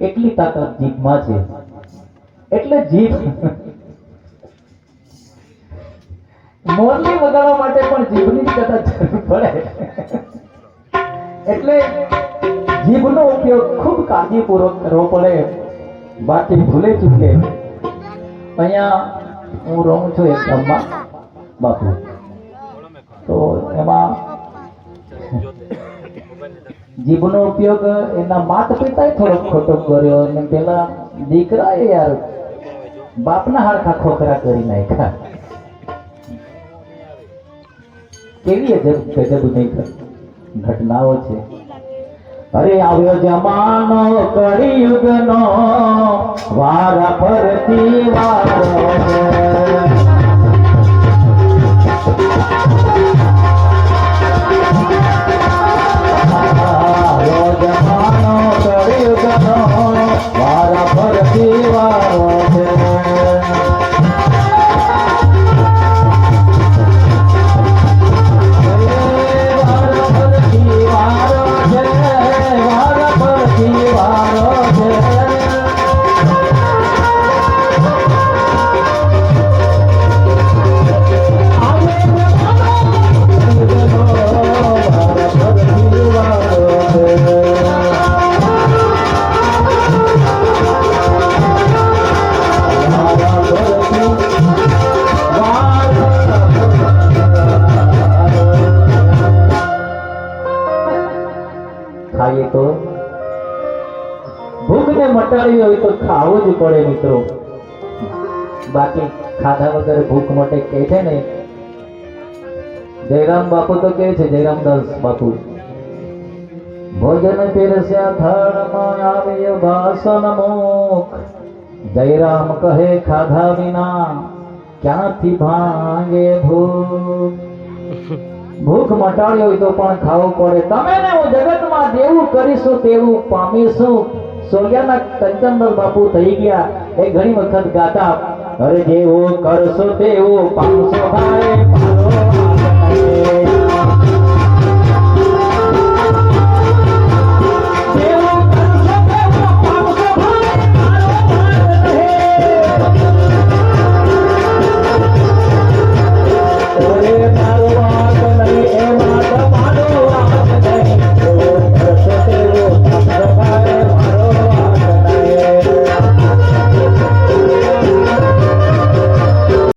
એટલી તાકાત જીભમાં છે. એટલે જીભ મોરલી વગાડવા માટે પણ જીભની જ કદાચ જરૂર પડે. એટલે જીભનો ઉપયોગ ખૂબ કાળજીપૂર્વક કરવો પડે, બાકી ભૂલે ચૂકે. અહીંયા હું રહું છું એક ગામમાં બાપુ, તો એમાં જીભનો ઉપયોગ એના માતા પિતાએ થોડોક ખોટો કર્યો, અને પેલા દીકરાએ યાર બાપના હાડકા ખોખરા કરી નાખ્યા. કેવી ગજબની ઘટનાઓ છે. અરે આવ્યો જમાનો કળિયુગનો, વારા ફરતી વારો છે. આવ્યો જમાનો કળિયુગનો, વારા ફરતી વારો છે. ખાઈએ તો ભૂખને મટાડવી હોય તો ખાવું જ પડે મિત્રો, બાકી ખાધા વગર ભૂખ મટે કહે છે ને. જયરામ બાપુ તો કહે છે, જયરામદાસ બાપુ, ભોજન પીરસ્યા થાળમાં આવ્યો વાસણ મુખ. જયરામ કહે ખાધા વિના ક્યાંથી ભાંગે ભૂખ. ભૂખ મટાડી હોય તો પણ ખાવું પડે. તમે ને હું જગતમાં જેવું કરીશું તેવું પામીશું. સોગિયાના કંચનલાલ બાપુ થઈ ગયા, એ ઘણી વખત ગાતા, અરે જેવું કરશો તેવું પામશો ભાઈ.